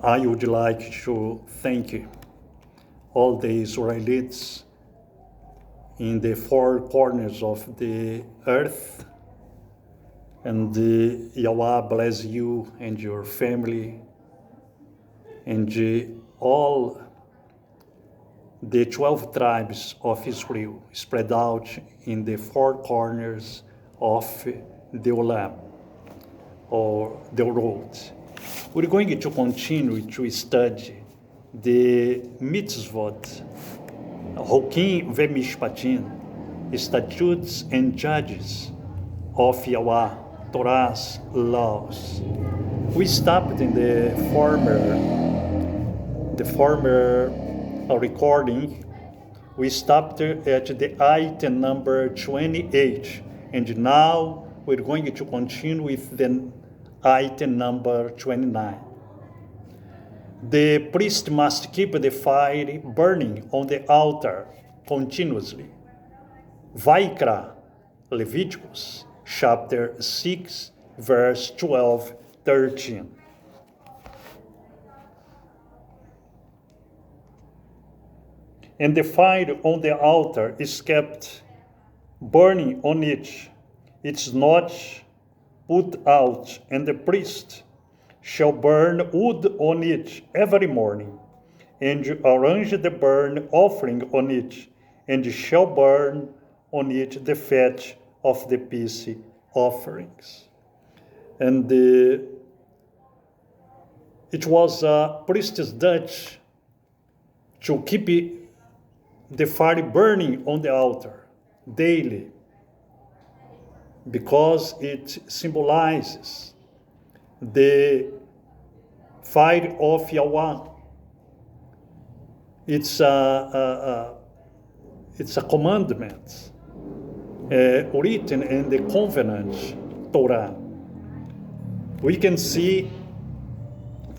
I would like to thank all the Israelites in the four corners of the earth, and YhUH bless you and your family, and all the 12 tribes of Israel spread out in the four corners of the Olam, or the world. We're going to continue to study the mitzvot, Hokim ve'mishpatim, statutes and judges of YhUH, Torah's laws. We stopped in the former recording. We stopped at the item number 28, and now we're going to continue with the item number 29. The priest must keep the fire burning on the altar continuously. Vaikra, Leviticus, chapter 6, verse 12, 13. And the fire on the altar is kept burning on it. It's not put out, and the priest shall burn wood on it every morning, and arrange the burnt offering on it, and shall burn on it the fat of the peace offerings. And it was a priest's duty to keep the fire burning on the altar daily, because it symbolizes the fire of YhUH. It's a commandment written in the covenant Torah. We can see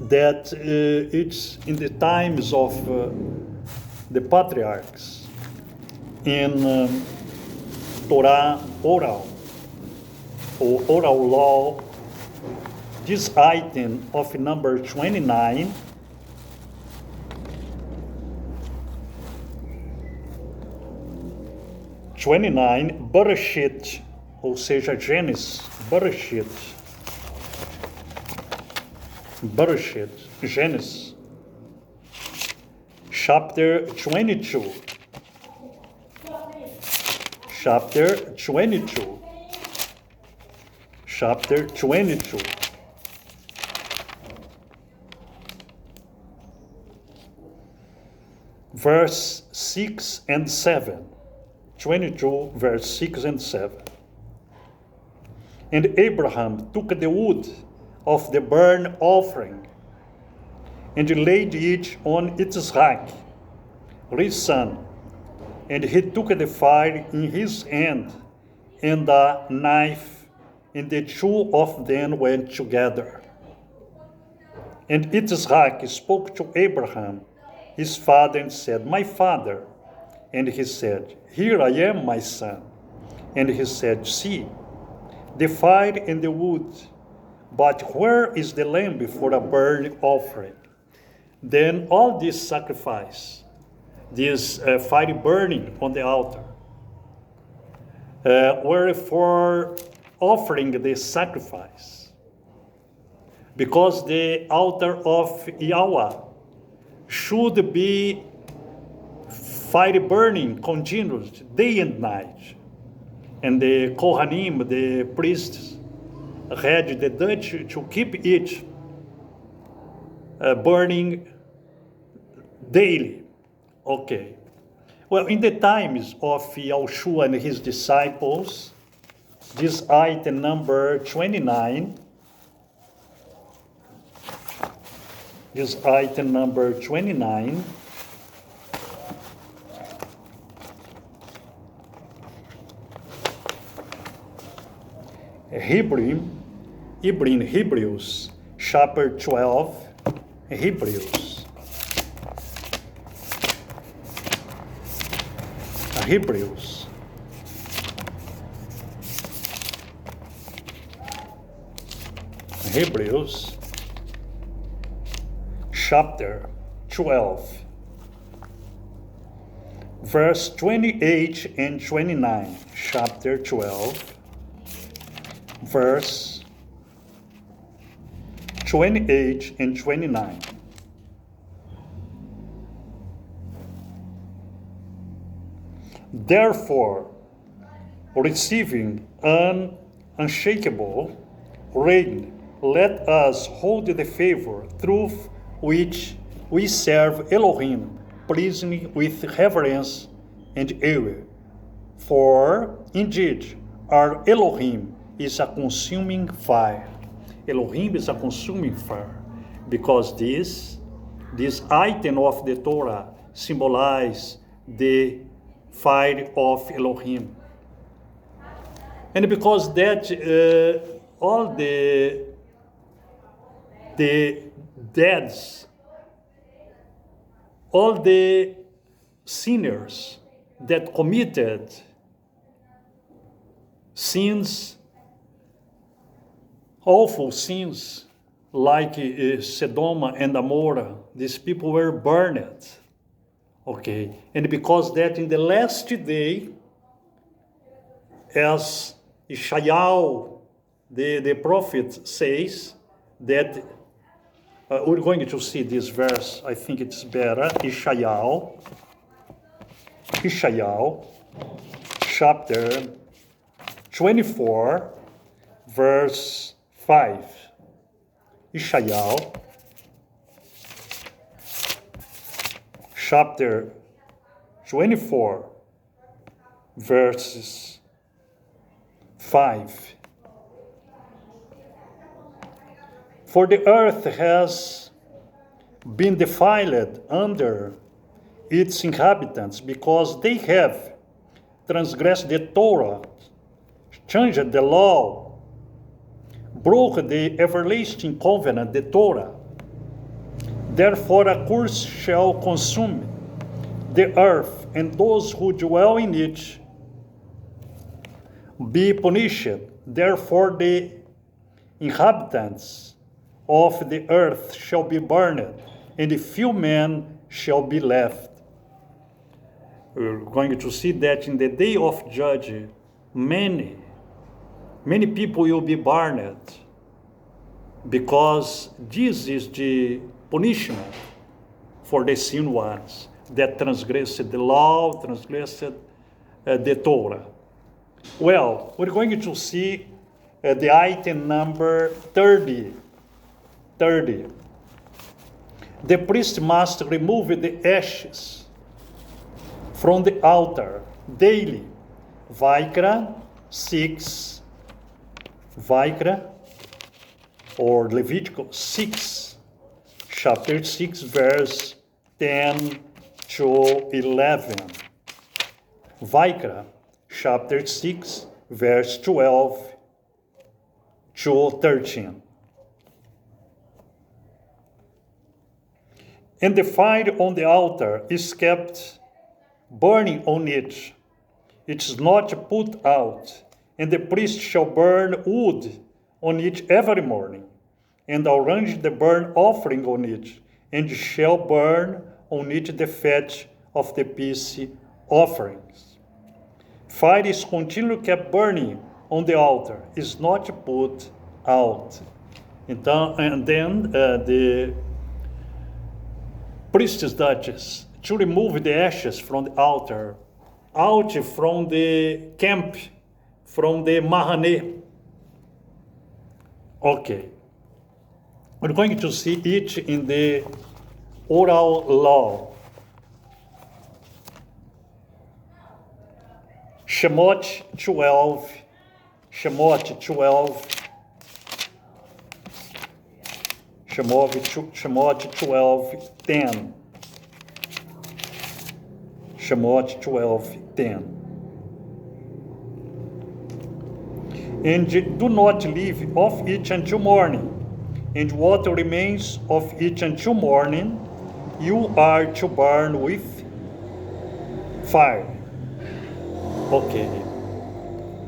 that it's in the times of the patriarchs in Torah oral law. This item of number 29 Bereshit, ou seja, Gênesis, Gênesis, chapter 22, verse 6 and 7. 22, verse 6 and 7. And Abraham took the wood of the burnt offering and laid it on Isaac, his son, and he took the fire in his hand and a knife, and the two of them went together. And Isaac spoke to Abraham, his father, and said, "My father." And he said, "Here I am, my son." And he said, "See, the fire and the wood, but where is the lamb for a burnt offering?" Then all this sacrifice, this fire burning on the altar, were for offering the sacrifice, because the altar of YhUH should be fire burning continuously, day and night. And the Kohanim, the priests, had the duty to keep it burning daily. Okay. Well, in the times of YhUH and his disciples, this item number 29, Hebrews, chapter 12, Hebrews, chapter 12, verse 28 and 29. Chapter 12, verse 28 and 29. Therefore, receiving an unshakable rain, let us hold the favor through which we serve Elohim, pleasing with reverence and awe. For indeed, our Elohim is a consuming fire. Elohim is a consuming fire, because this item of the Torah symbolizes the fire of Elohim. And because that all the deads, all the sinners that committed sins, awful sins, like Sodom and Gomorrah, these people were burned. Okay, and because that in the last day, as YhUH, the prophet says, that we're going to see this verse, I think it's better, YhUH, chapter 24, verse 5. YhUH, chapter 24, verses 5. For the earth has been defiled under its inhabitants, because they have transgressed the Torah, changed the law, broke the everlasting covenant, the Torah. Therefore a curse shall consume the earth, and those who dwell in it be punished. Therefore the inhabitants of the earth shall be burned, and few men shall be left. We're going to see that in the day of judgment, many people will be burned, because this is the punishment for the sin ones that transgressed the law, transgressed the Torah. Well, we're going to see the item number 30. The priest must remove the ashes from the altar daily. Vayikra 6, or Leviticus 6, chapter 6, verse 10 to 11. Vayikra, chapter 6, verse 12 to 13. And the fire on the altar is kept burning on it. It is not put out. And the priest shall burn wood on it every morning, and arrange the burnt offering on it, and shall burn on it the fat of the peace offerings. Fire is continually kept burning on the altar, is not put out. And then the priest's duties to remove the ashes from the altar, out from the camp, from the Mahane. Okay. We're going to see it in the oral law. Shemot 12, 10. Shemot 12:10. And do not leave of it until morning, and what remains of it until morning you are to burn with fire. Okay.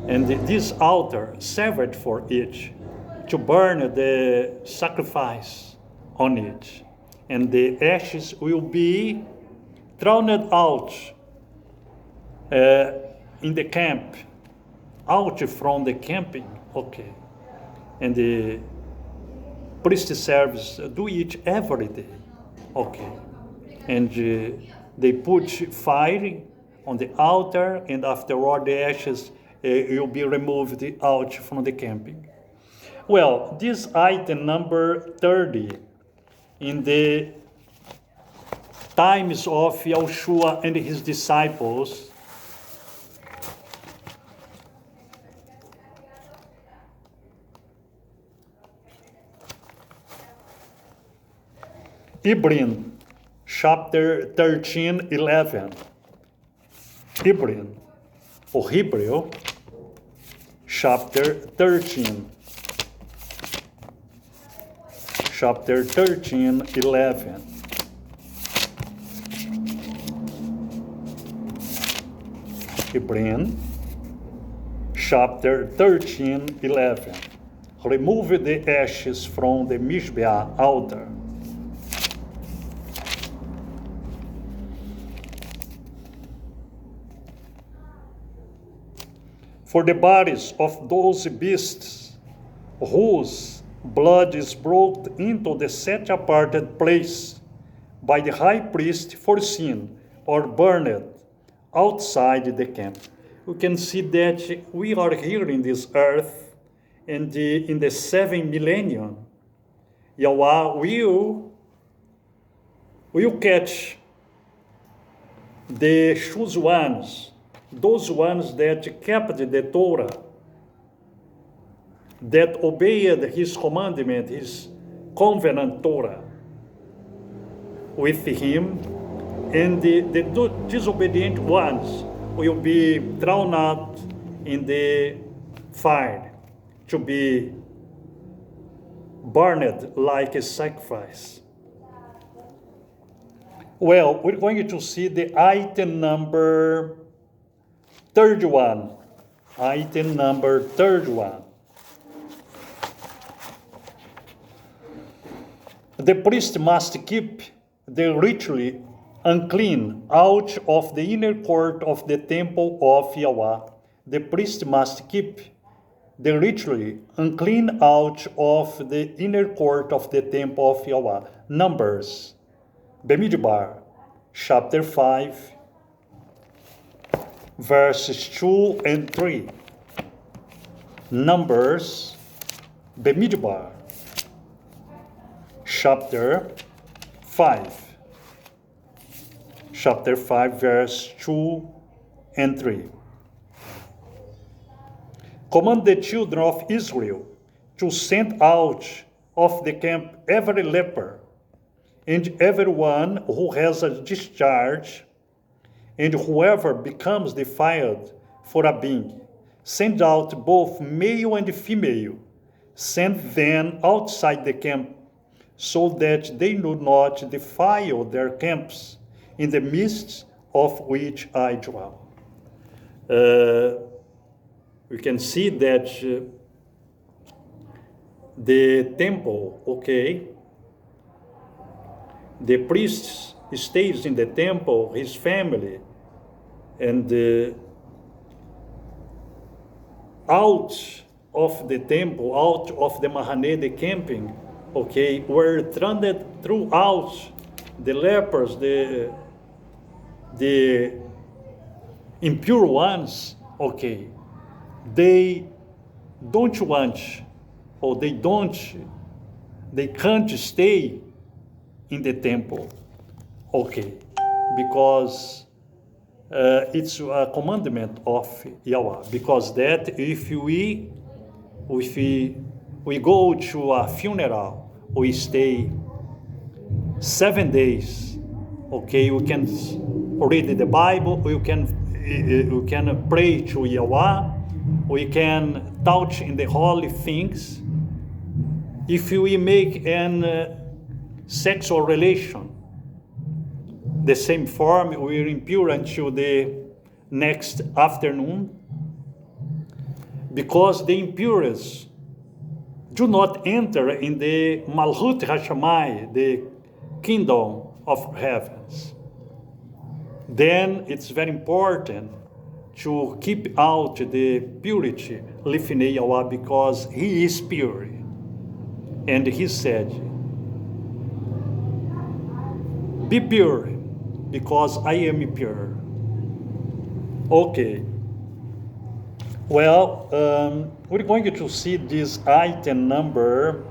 And this altar served for it, to burn the sacrifice on it. and the ashes will be thrown out in the camp, out from the camping, okay. And the priest service do it every day, okay. And they put fire on the altar, and afterward the ashes will be removed out from the camping. Well, this item number 30 in the times of YhUH and his disciples, Hebrew, chapter 13, 11. Hebrew, or Hebrew, chapter 13. Chapter 13, 11. Hebrew, chapter 13, 11. Remove the ashes from the Mishbeah altar. For the bodies of those beasts whose blood is brought into the set-aparted place by the high priest for sin, or burned outside the camp. We can see that we are here in this earth, and in the 7th millennium, YhUH will catch the chosen ones, those ones that kept the Torah, that obeyed his commandment, his covenant Torah with him, and the disobedient ones will be thrown out in the fire to be burned like a sacrifice. Well, we're going to see the item number 31. Item number 31. The priest must keep the ritually unclean out of the inner court of the temple of YhUH. The priest must keep the ritually unclean out of the inner court of the temple of YhUH. Numbers, Bemidbar, chapter 5, verses 2 and 3. Numbers, Bemidbar, chapter 5. Chapter 5, verse 2 and 3. Command the children of Israel to send out of the camp every leper, and everyone who has a discharge, and whoever becomes defiled for a being. Send out both male and female. Send them outside the camp, so that they do not defile their camps in the midst of which I dwell. We can see that the temple, okay, the priest stays in the temple, his family, and out of the temple, out of the Mahane, the camping, okay, were thrown throughout the lepers, the impure ones, okay, they don't want, or they can't stay in the temple, okay, because it's a commandment of YhUH, because that if we go to a funeral, we stay 7 days, okay, we can read the Bible, we can pray to YhUH, we can touch in the holy things. If we make an sexual relation, the same form, we are impure until the next afternoon, because the impurities do not enter in the Malchut Hashamai, the kingdom of heavens. Then it's very important to keep out the purity lifnei YhUH, because he is pure. And he said, be pure, because I am pure. Okay. Well, we're going to see this item number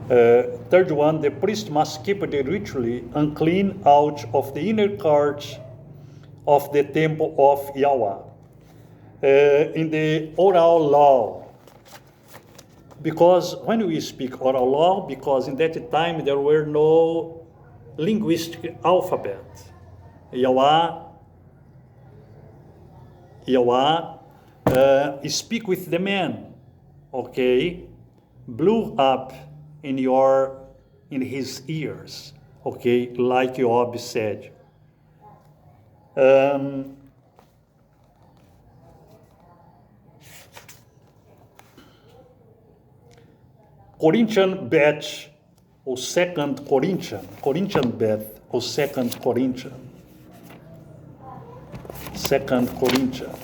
31. The priest must keep the ritually unclean out of the inner court of the temple of YhUH. In the oral law, because when we speak oral law, because in that time there were no linguistic alphabet. YhUH speak with the man, okay, blew up in his ears, okay, like Job said. Corinthian batch or second Corinthian Beth or second Corinthian. Second Corinthians.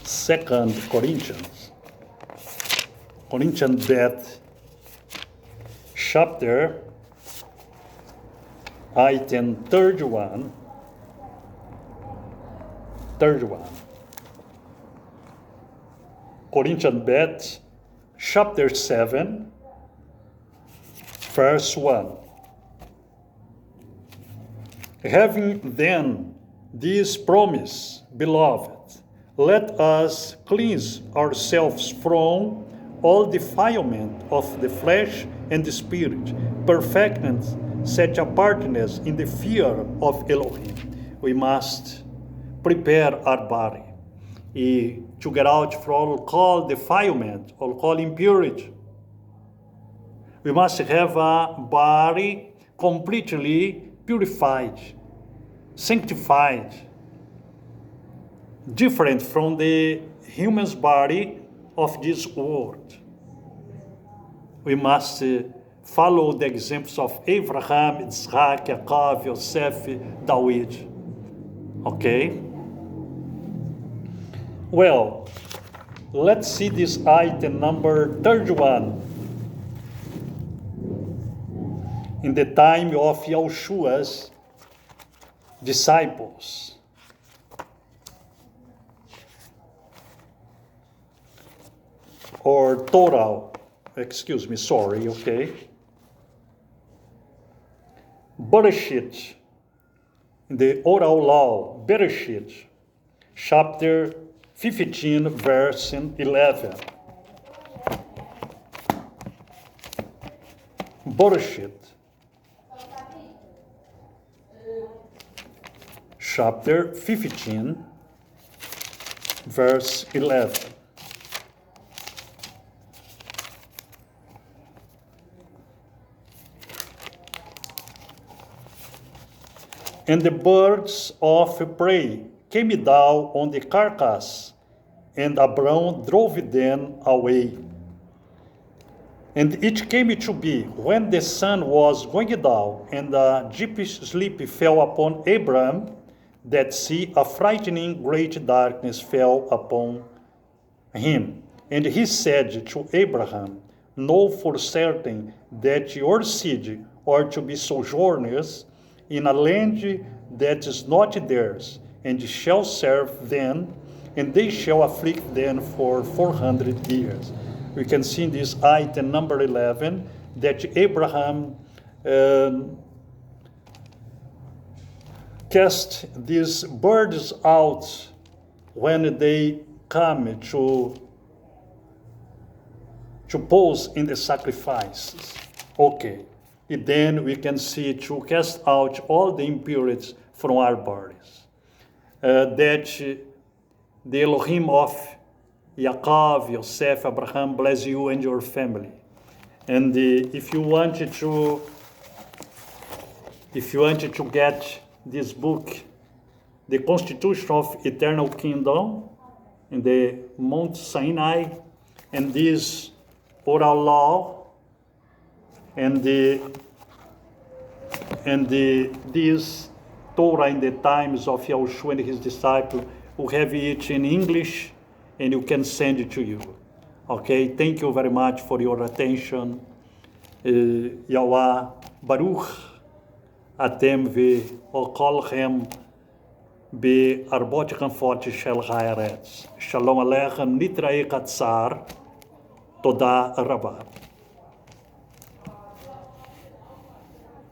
Second Corinthians. Corinthian Beth, chapter item 31. Corinthian Beth, chapter 7, verse 1. Having then this promise, beloved, let us cleanse ourselves from all defilement of the flesh and the spirit, perfecting set apartness in the fear of Elohim. We must prepare our body to get out from all defilement, all impurity. We must have a body completely purified, sanctified, different from the human's body of this world. We must follow the examples of Abraham, Isaac, Yaakov, Yosef, David. Okay? Well, let's see this item number 31. In the time of YhUH's disciples. Or Torah, okay. Bereshit, in the oral law, Bereshit, chapter 15, verse 11. Bereshit, chapter 15, verse 11. And the birds of prey came down on the carcass, and Abram drove them away. And it came to be, when the sun was going down, and a deep sleep fell upon Abram, that see a frightening great darkness fell upon him. And he said to Abraham, know for certain that your seed are to be sojourners in a land that is not theirs, and shall serve them, and they shall afflict them for 400 years. We can see in this item number 11 that Abraham cast these birds out when they come to pose in the sacrifices. Okay. And then we can see to cast out all the impurities from our bodies. That the Elohim of Yaakov, Yosef, Abraham bless you and your family. And if you wanted to get this book, The Constitution of Eternal Kingdom, in the Mount Sinai, and this oral law, and this Torah in the times of YhUH and his disciples, we have it in English, and you can send it to you. Okay, thank you very much for your attention. YhUH Baruch Atem ve'okolchem be'arbot comfort shel haaretz. Shalom aleichem, nitra'e katzar, toda rabah.